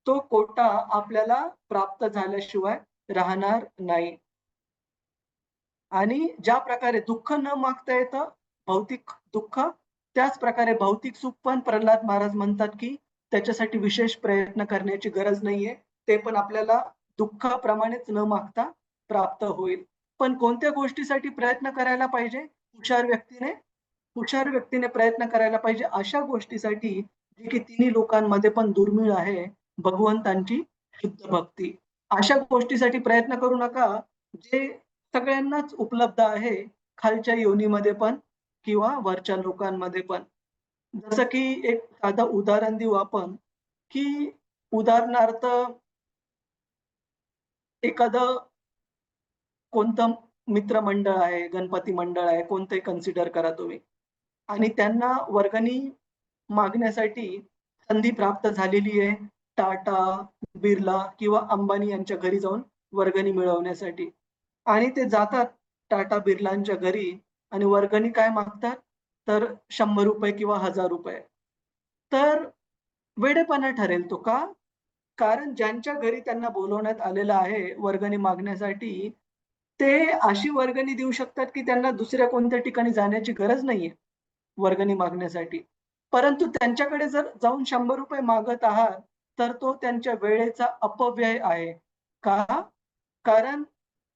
तो कोटा आपल्याला प्राप्त झाल्याशिवाय राहणार नाही. आणि ज्या प्रकारे दुःख न मागता येतं भौतिक दुःख, त्याच प्रकारे भौतिक सुख पण प्रल्हाद महाराज म्हणतात, की त्याच्यासाठी विशेष प्रयत्न करण्याची गरज नाहीये. ते पण आपल्याला दुःखाप्रमाणेच न मागता प्राप्त होईल. पण कोणत्या गोष्टीसाठी प्रयत्न करायला पाहिजे? हुशार व्यक्तीने हुशार व्यक्तीने प्रयत्न करायला पाहिजे अशा गोष्टीसाठी, जी की तिन्ही लोकांमध्ये पण दुर्मिळ आहे, भगवंतांची शुद्ध भक्ती. अशा गोष्टीसाठी प्रयत्न करू नका, जे सगळ्यांनाच उपलब्ध आहे, खालच्या योनीमध्ये पण किंवा वरच्या लोकांमध्ये पण. जसं की एक साधं उदाहरण देऊ आपण, की उदाहरणार्थ एखादं कोणतं मित्रमंडळ आहे, गणपती मंडळ आहे, कोणतंही कन्सिडर करा तुम्ही आणि त्यांना वर्गणी मागण्यासाठी संधी प्राप्त झालेली आहे. टाटा, बिर्ला किंवा अंबानी यांच्या घरी जाऊन वर्गणी मिळवण्यासाठी आणि ते जातात टाटा, बिर्लांच्या घरी आणि वर्गणी काय मागतात? तर ₹100 किंवा ₹1000. तर वेडेपणा ठरेल तो. का? कारण ज्यांच्या घरी त्यांना बोलवण्यात आलेलं आहे वर्गणी मागण्यासाठी, ते अशी वर्गणी देऊ शकतात, की त्यांना दुसऱ्या कोणत्या ठिकाणी जाण्याची गरज नाहीये, वर्गणी मागण्यासाठी. परंतु त्यांच्याकडे जर जाऊन ₹100 मागत आहात, तर तो त्यांच्या वेळेचा अपव्यय आहे. का? कारण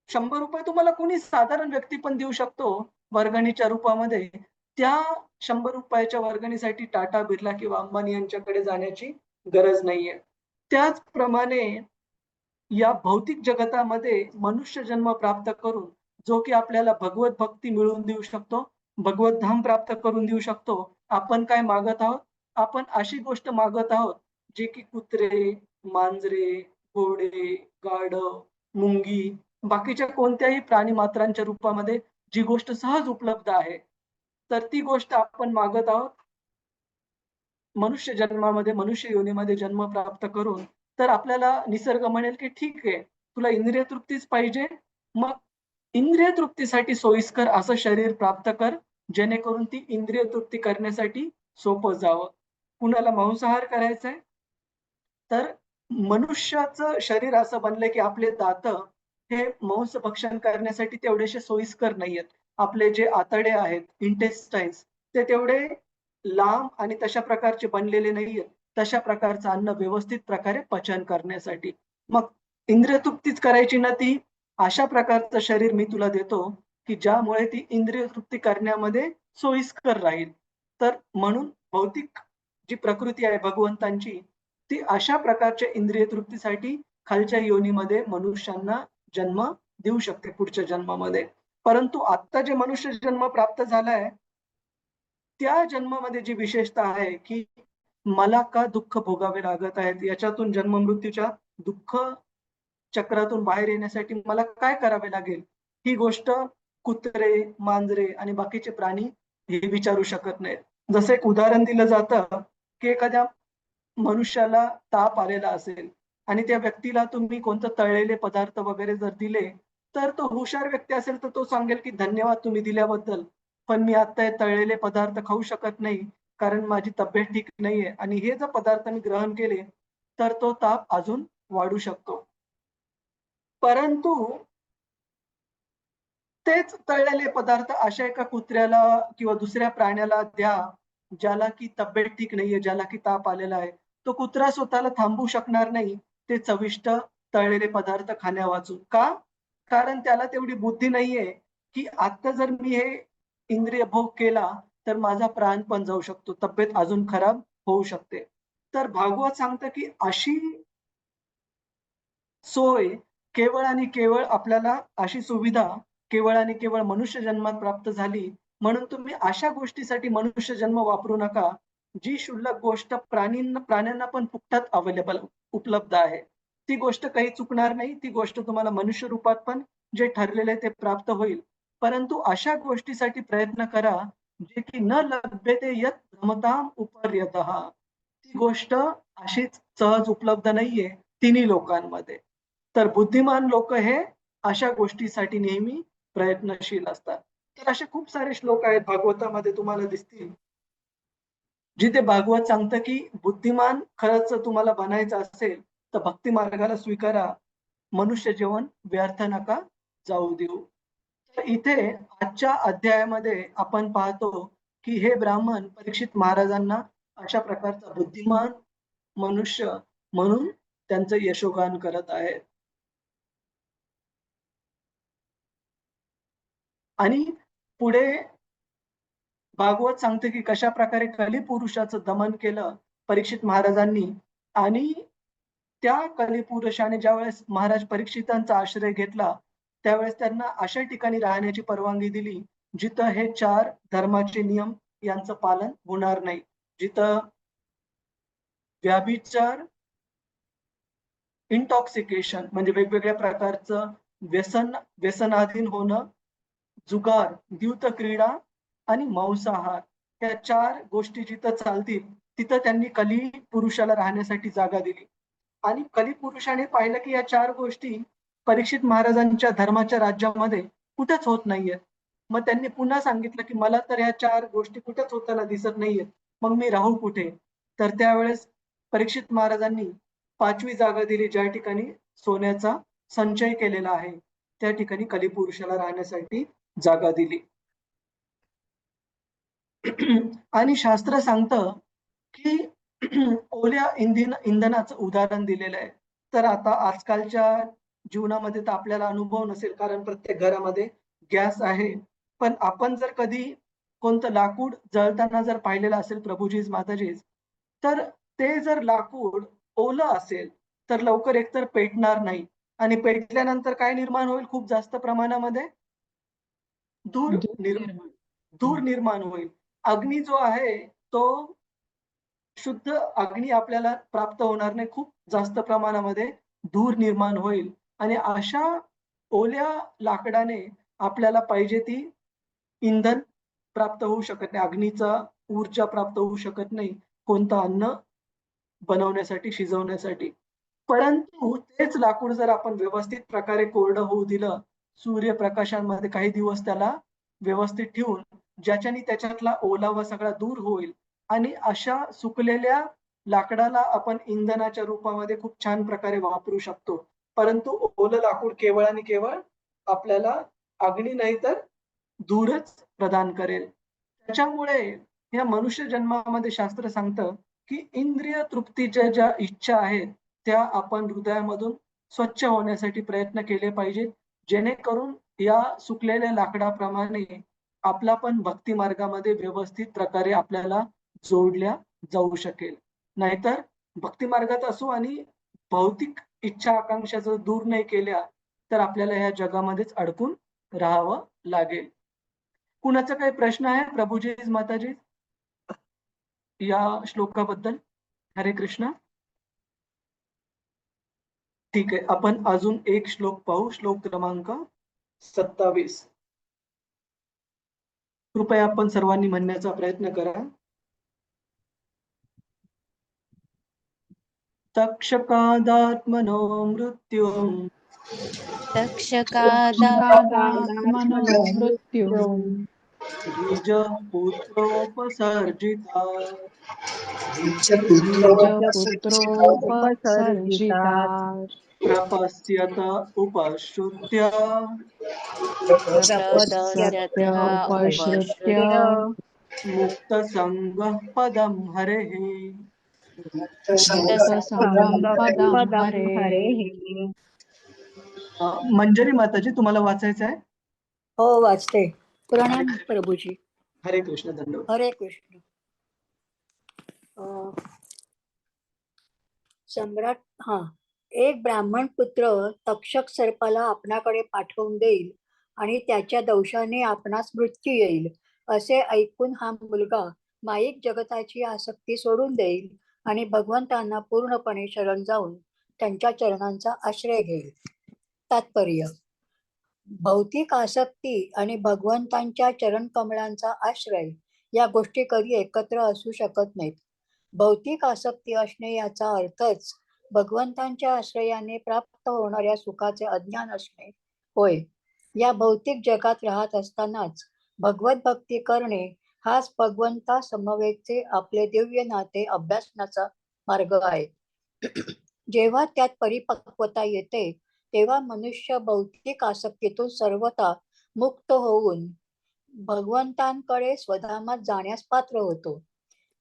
₹100 तुम्हाला कोणी साधारण व्यक्ती पण देऊ शकतो वर्गणीच्या रूपामध्ये. त्या ₹100 च्या वर्गणीसाठी टाटा, बिर्ला किंवा अंबानी यांच्याकडे जाण्याची गरज नाहीये. त्याचप्रमाणे या भौतिक जगतामध्ये मनुष्य जन्म प्राप्त करून, जो की आपल्याला भगवत भक्ती मिळवून देऊ शकतो, भगवत धाम प्राप्त करून देऊ शकतो. आपण काय मागत आहोत? आपण अशी गोष्ट मागत आहोत, जे की कुत्रे, मांजरे, घोडे, गाढव, मुंगी, बाकीच्या कोणत्याही प्राणीमात्रांच्या रूपामध्ये जी गोष्ट सहज उपलब्ध आहे, तर ती गोष्ट आपण मागत आहोत. मनुष्य जन्मामध्ये, मनुष्य योनीमध्ये जन्म प्राप्त करून, तर आपल्याला निसर्ग म्हणेल, की ठीक आहे, तुला इंद्रिय तृप्तीच पाहिजे, मग इंद्रिय तृप्तीसाठी सोयीस्कर असं शरीर प्राप्त कर, जेणेकरून ती इंद्रिय तृप्ती करण्यासाठी सोपं जावं. कुणाला मांसाहार करायचा आहे, तर मनुष्याचं शरीर असं बनलंय, की आपले दातं हे मांस भक्षण करण्यासाठी तेवढेसे सोयीस्कर नाहीयेत. आपले जे आतडे आहेत, इंटेस्टाइन्स ते तेवढे लांब आणि तशा प्रकारचे बनलेले नाहीयेत. तशा प्रकारचं अन्न व्यवस्थित प्रकारे पचन करण्यासाठी. मग इंद्रिय तृप्तीच करायची ना ती, अशा प्रकारचं शरीर मी तुला देतो, की ज्यामुळे ती इंद्रिय तृप्ती करण्यामध्ये सोयीस्कर राहील. तर म्हणून भौतिक जी प्रकृती आहे भगवंतांची, ती अशा प्रकारच्या इंद्रिय तृप्तीसाठी खालच्या योनीमध्ये मनुष्यांना जन्म देऊ शकते पुढच्या जन्मामध्ये. परंतु आत्ता जे मनुष्य जन्म प्राप्त झालाय, त्या जन्मामध्ये जी विशेषता आहे, की मला का दुःख भोगावे लागत आहेत? याच्यातून जन्म-मृत्यूच्या दुःख चक्रातून बाहेर येण्यासाठी मला काय करावे लागेल? ही गोष्ट कुत्रे, मांजरे आणि बाकीचे प्राणी हे विचारू शकत नाहीत. जसं एक उदाहरण दिलं जातं, की एखाद्या मनुष्याला ताप आलेला असेल आणि त्या व्यक्तीला तुम्ही कोणतं तळलेले पदार्थ वगैरे जर दिले, तर तो हुशार व्यक्ती असेल तर तो सांगेल, की "धन्यवाद तुम्ही दिल्याबद्दल. पण मी आता हे तळलेले पदार्थ खाऊ शकत नाही, कारण माझी तब्येत ठीक नाहीये आणि हे जर पदार्थ मी ग्रहण केले, तर तो ताप अजून वाढू शकतो." परंतु तेच तळलेले पदार्थ अशा एका कुत्र्याला किंवा दुसऱ्या प्राण्याला द्या, ज्याला की तब्येत ठीक नाहीये, ज्याला की ताप आलेला आहे. तो कुत्रा स्वतःला थांबवू शकणार नाही ते चविष्ट तळलेले पदार्थ खाण्यावाचून. का? कारण त्याला तेवढी बुद्धी नाहीये, की आता जर मी हे इंद्रिय भोग केला, तर माझा प्राण पण जाऊ शकतो. तब्येत अजून खराब होऊ शकते. तर भागवत सांगतं, की अशी सोय केवळ आणि केवळ आपल्याला अशी सुविधा केवळ आणि केवळ मनुष्य जन्मात प्राप्त झाली, म्हणून तुम्ही अशा गोष्टीसाठी मनुष्य जन्म वापरू नका, जी क्षुल्लक गोष्ट प्राण्यांना पण फुकटात अवेलेबल उपलब्ध आहे. ती गोष्ट काही चुकणार नाही. ती गोष्ट तुम्हाला मनुष्य रूपात पण जे ठरलेलं आहे ते प्राप्त होईल. परंतु अशा गोष्टीसाठी प्रयत्न करा, जे की न लभ्यते यत् भ्रमताम् उपर्यतः. ती गोष्ट अशीच सहज उपलब्ध नाहीये तिन्ही लोकांमध्ये. तर बुद्धिमान लोक हे अशा गोष्टीसाठी नेहमी प्रयत्नशील असतात. तर असे खूप सारे श्लोक आहेत भागवतामध्ये तुम्हाला दिसतील, जिथे भागवत सांगतं की बुद्धिमान खरंच तुम्हाला बनायचं असेल तर भक्ती मार्गाला स्वीकारा, मनुष्य जीवन व्यर्थ नका जाऊ देऊ. तर इथे आजच्या अध्यायामध्ये आपण पाहतो की हे ब्राह्मण परीक्षित महाराजांना अशा प्रकारचा बुद्धिमान मनुष्य म्हणून त्यांचं यशोगान करत आहेत. आणि पुढे भागवत सांगते की कशा प्रकारे कलिपुरुषाचं दमन केलं परीक्षित महाराजांनी, आणि त्या कलिपुरुषाने ज्यावेळेस महाराज परीक्षितांचा आश्रय घेतला, त्यावेळेस त्यांना अशा ठिकाणी राहण्याची परवानगी दिली जिथं हे 4 धर्माचे नियम यांचं पालन होणार नाही. जिथं व्याभिचार, इंटॉक्सिकेशन म्हणजे वेगवेगळ्या प्रकारचं व्यसनाधीन होणं, जुगार, द्यूत क्रीडा आणि मांसाहार, या 4 गोष्टी जिथं चालतील तिथं त्यांनी कली पुरुषाला राहण्यासाठी जागा दिली. आणि कली पुरुषाने पाहिलं की या 4 गोष्टी परीक्षित महाराजांच्या धर्माच्या राज्यामध्ये कुठेच होत नाहीयेत. मग त्यांनी पुन्हा सांगितलं की मला तर या 4 गोष्टी कुठेच होताना दिसत नाहीयेत, मग मी राहू कुठे? तर त्यावेळेस परीक्षित महाराजांनी 5वी जागा दिली, ज्या ठिकाणी सोन्याचा संचय केलेला आहे. त्या ठिकाणी कलिपुरुषाला राहण्यासाठी जागा दिली. आणि शास्त्र सांगतं की ओल्या इंधनाचं उदाहरण दिलेलं आहे. तर आता आजकालच्या जीवनामध्ये तर आपल्याला अनुभव नसेल, कारण प्रत्येक घरामध्ये गॅस आहे. पण आपण जर कधी कोणतं लाकूड जळताना जर पाहिलेलं असेल प्रभूजीज माताजीज, तर ते जर लाकूड ओलं असेल तर लवकर एकतर पेटणार नाही, आणि पेटल्यानंतर काय निर्माण होईल? खूप जास्त प्रमाणामध्ये धूर धूर निर्माण होईल. अग्नी जो आहे तो शुद्ध अग्नी आपल्याला प्राप्त होणार नाही, खूप जास्त प्रमाणामध्ये धूर निर्माण होईल. आणि अशा ओल्या लाकडाने आपल्याला पाहिजे ती इंधन प्राप्त होऊ शकत नाही, अग्नीचा ऊर्जा प्राप्त होऊ शकत नाही कोणतं अन्न बनवण्यासाठी, शिजवण्यासाठी. परंतु तेच लाकूड जर आपण व्यवस्थित प्रकारे कोरडं होऊ दिलं, सूर्यप्रकाशामध्ये काही दिवस त्याला व्यवस्थित ठेवून, ज्याच्याने त्याच्यातला ओलावा सगळा दूर होईल, आणि अशा सुकलेल्या लाकडाला आपण इंधनाच्या रूपामध्ये खूप छान प्रकारे वापरू शकतो. परंतु ओलं लाकूड केवळ आणि केवळ आपल्याला अग्नी नाही तर धूरच प्रदान करेल. त्याच्यामुळे या मनुष्य जन्मामध्ये शास्त्र सांगतं की इंद्रिय तृप्तीच्या ज्या इच्छा आहेत त्या आपण हृदयामधून स्वच्छ होण्यासाठी प्रयत्न केले पाहिजेत, जेणेकरून या सुकलेल्या लाकडाप्रमाणे आपला पण भक्ती मार्गामध्ये व्यवस्थित प्रकारे आपल्याला जोडल्या जाऊ शकेल. नाहीतर भक्ती मार्गात असू आणि भौतिक इच्छा आकांक्षा जर दूर नाही केल्या तर आपल्याला ह्या जगामध्येच अडकून राहावं लागेल. कुणाचा काही प्रश्न आहे प्रभूजी माताजी या श्लोकाबद्दल? हरे कृष्ण. ठीक आहे, आपण अजून एक श्लोक पाहू, श्लोक क्रमांक 27. कृपया आपण सर्वांनी म्हणण्याचा प्रयत्न करा. तक्षकादात्मनो मृत्युं तक्षकादात्मनो मृत्युं द्विजपुत्रोपसर्जिता द्विजपुत्रोपसर्जिता प्रपश्यत उपश्रुत्य प्रपश्यत्य उपश्रुत्य मुक्तसङ्गः पदं हरेः. मुक्तसङ्गं पदं हरे. मंजरी माताजी, तुम्हाला वाचायचं आहे? हो, वाचते. प्रणाम प्रभूजी. हरे कृष्ण. धन्यवाद. हरे कृष्ण. सम्राट एक ब्राह्मण पुत्र तक्षक सर्पाला आपणाकडे पाठवून देईल आणि त्याच्या दंशाने आपणास मृत्यू येईल असे ऐकून हा मुलगा माईक जगताची आसक्ती सोडून देईल आणि भगवंतांना पूर्णपणे शरण जाऊन त्यांच्या चरणांचा आश्रय घेईल. तात्पर्य: भौतिक आसक्ती आणि भगवंतांच्या चरण कमळांचा आश्रय या गोष्टी कधी एकत्र असू शकत नाहीत. भौतिक आसक्ती असणे याचा अर्थच भगवंतांच्या आश्रयाने प्राप्त होणाऱ्या सुखाचे अज्ञान असणे होय. या भौतिक जगात राहत असतानाच भगवत भक्ती करणे हाच भगवंता समवेतचे आपले दिव्य नाते अभ्यासण्याचा मार्ग आहे. जेव्हा त्यात परिपक्वता येते तेव्हा मनुष्य भौतिक आसक्तीतून सर्वथा मुक्त होऊन भगवंतांकडे स्वधामात जाण्यास पात्र होतो.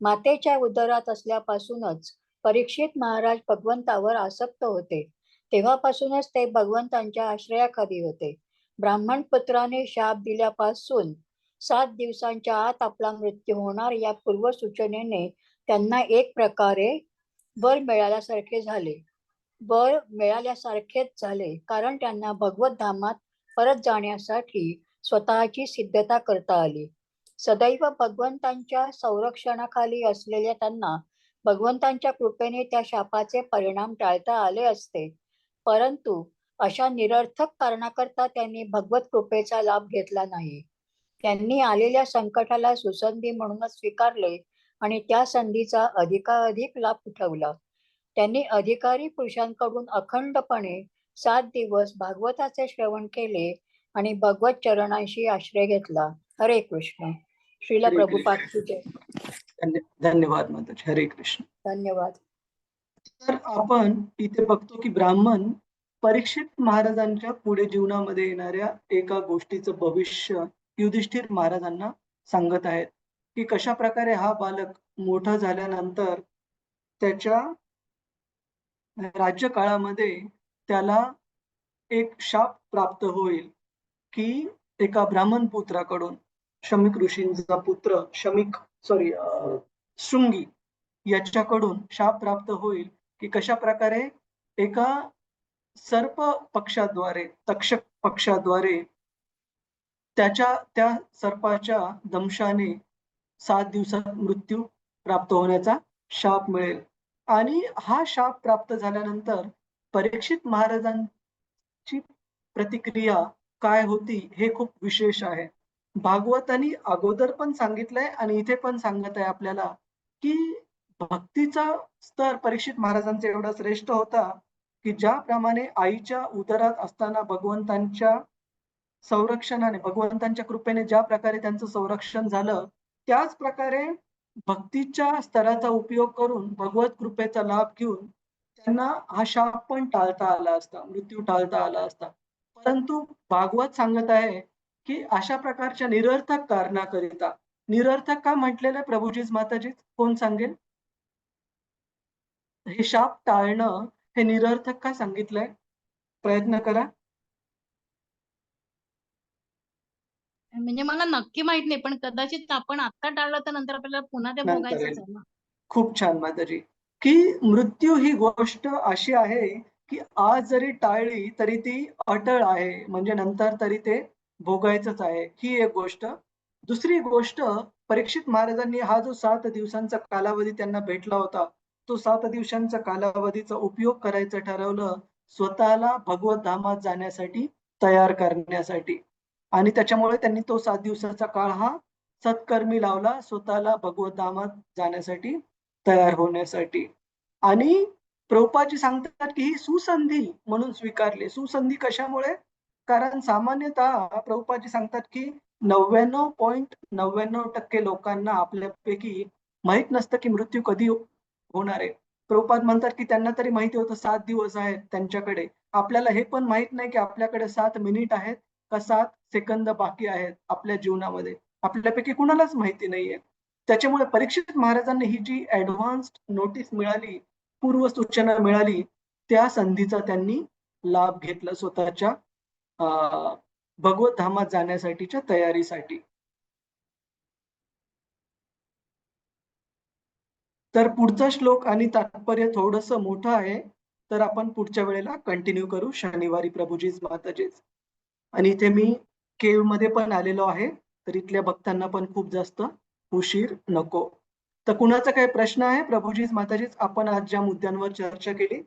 मातेच्या उदरात असल्यापासूनच परीक्षित महाराज भगवंतावर आसक्त होते. तेव्हापासूनच ते भगवंतांच्या आश्रयाखाली होते. ब्राह्मण पुत्राने शाप दिल्यापासून 7 दिवसांच्या आत आपला मृत्यू होणार या पूर्वसूचनेने त्यांना एक प्रकारे वर मिळाल्यासारखेच झाले, कारण त्यांना भगवत धामात परत जाण्यासाठी स्वतःची सिद्धता करता आली. सदैव भगवंतांच्या संरक्षणाखाली असलेल्या त्यांना भगवंतांच्या कृपेने त्या शापाचे परिणाम टाळता आले असते, परंतु अशा निरर्थक कारणाकरता त्यांनी भगवत कृपेचा लाभ घेतला नाही. त्यांनी आलेल्या संकटाला सुसंधी म्हणूनच स्वीकारले आणि त्या संधीचा अधिकाधिक लाभ उठवला. त्यांनी अधिकारी पुरुषांकडून अखंडपणे 7 दिवस भागवताचे श्रवण केले आणि भगवत चरणांशी आश्रय घेतला. हरे कृष्ण. श्रीला हरे प्रभुपाद कृष्ण. की जय. धन्यवाद माताजी. हरे कृष्ण. धन्यवाद. तर आपण इथे बघतो की ब्राह्मण परीक्षित महाराजांच्या पुढे जीवनामध्ये येणाऱ्या एका गोष्टीचं भविष्य युधिष्ठिर महाराजांना सांगत आहेत की कशा प्रकारे हा बालक मोठा झाल्यानंतर त्याच्या राज्यकाळामध्ये त्याला एक शाप प्राप्त होईल की एका ब्राह्मण पुत्राकडून शमिक ऋषींचा पुत्र शृंगी याच्याकडून शाप प्राप्त होईल की कशा प्रकारे एका सर्प पक्षाद्वारे तक्षक पक्षाद्वारे त्या सर्पाच्या दंशाने 7 दिवसात मृत्यू प्राप्त होण्याचा शाप मिळेल. आणि हा शाप प्राप्त झाल्यानंतर परीक्षित महाराजांची प्रतिक्रिया काय होती हे खूप विशेष आहे. भागवतांनी अगोदर पण सांगितलंय आणि इथे पण सांगत आहे आपल्याला की भक्तीचा स्तर परीक्षित महाराजांचा एवढा श्रेष्ठ होता की ज्याप्रमाणे आईच्या उदरात असताना भगवंतांच्या संरक्षणाने भगवंतांच्या कृपेने ज्या प्रकारे त्यांचं संरक्षण झालं, त्याच प्रकारे भक्तीच्या स्तराचा उपयोग करून भगवत कृपेचा लाभ घेऊन त्यांना हा शाप पण टाळता आला असता, मृत्यू टाळता आला असता. परंतु भागवत सांगत आहे की अशा प्रकारच्या निरर्थक कारणाकरिता, निरर्थक का म्हटलेलं आहे प्रभूजीच माताजीच, कोण सांगेल? हे शाप टाळणं हे निरर्थक का सांगितलंय? प्रयत्न करा. म्हणजे मला नक्की माहित नाही, पण कदाचित आपण आता टाळलं तर नंतर आपल्याला पुन्हा ते नंतर भोगायचंच येईल. आहे ना. खूप छान माताजी की मृत्यू ही गोष्ट अशी आहे की आज जरी टाळली तरी ती अटळ आहे, म्हणजे नंतर तरी ते भोगायचंच आहे, ही एक गोष्ट. दुसरी गोष्ट, परीक्षित महाराजांनी हा जो 7 दिवसांचा कालावधी त्यांना भेटला होता, तो 7 दिवसांचा कालावधीचा उपयोग करायचं ठरवलं स्वतःला भगवत धामात जाण्यासाठी तयार करण्यासाठी. आणि त्याच्यामुळे त्यांनी तो 7 दिवसाचा काळ हा सत्कर्मी लावला, स्वतःला भगवत धामात जाण्यासाठी तयार होण्यासाठी. आणि प्रभुपादजी सांगतात की ही सुसंधी म्हणून स्वीकारली. सुसंधी कशामुळे? कारण सामान्यतः प्रभुपादजी सांगतात की 99.99% लोकांना आपल्यापैकी माहित नसतं की मृत्यू कधी होणार आहे. प्रभुपाद म्हणतात की त्यांना तरी माहिती होतं 7 दिवस आहेत त्यांच्याकडे. आपल्याला हे पण माहित नाही की आपल्याकडे 7 मिनिट आहेत का 7 सेकंद बाकी आहेत आपल्या जीवनामध्ये. आपल्यापैकी कुणालाच माहिती नाहीये. त्याच्यामुळे परीक्षित महाराजांना ही जी ॲडव्हान्स्ड नोटीस मिळाली, पूर्व सूचना मिळाली, त्या संधीचा त्यांनी लाभ घेतला स्वतःच्या भगवत धामात जाण्यासाठीच्या तयारीसाठी. तर पुढचा श्लोक आणि तात्पर्य थोडंसं मोठं आहे, तर आपण पुढच्या वेळेला कंटिन्यू करू शनिवारी प्रभुजीच माताजीच. आणि इथे मी केव्हमध्ये पण आलेलो आहे, तर इथल्या भक्तांना पण खूप जास्त उशीर नको. तर कुणाचा काही प्रश्न आहे प्रभुजीच माताजीच आपण आज ज्या मुद्द्यांवर चर्चा केली?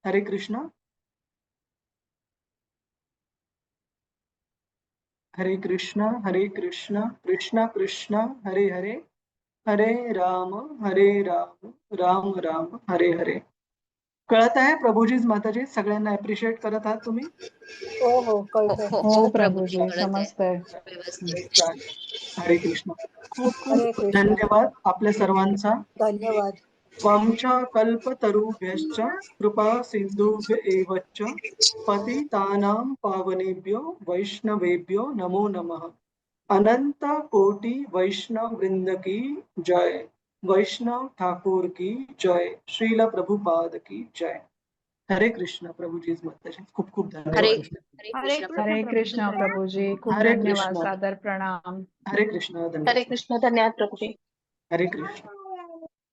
हरे कृष्ण. हरे कृष्ण कृष्ण कृष्ण हरे हरे, हरे राम राम राम हरे हरे. कळत आहे प्रभुजीच माताजी? सगळ्यांना अप्रिशिएट करत आहात तुम्ही? हो हो कळतंय. हो प्रभूजी प्रभूजी कळत आहे समजतंय. व्यवस्थित. हरे कृष्ण. खूप हरे खूप कृष्ण. धन्यवाद आपल्या सर्वांचा. धन्यवाद. वांछा कल्पतरुभ्यश्च कृपा सिंधुभ्य एव च पतितानां पावनेभ्यो वैष्णवेभ्यो नमो नमः. अनंत कोटि वैष्णव वृंद की जय. वैष्णव ठाकुर की जय. श्रील प्रभुपाद की जय. हरे कृष्ण प्रभुजीच माताजी. खूप खूप हरे धन्यवाद. हरे कृष्ण हरे कृष्ण प्रभूजी खूप हरे धन्यवाद. कृष्ण. सादर प्रणाम. हरे कृष्ण हरे धन्यवाद. कृष्ण धन्यवाद प्रभूजी. हरे कृष्ण.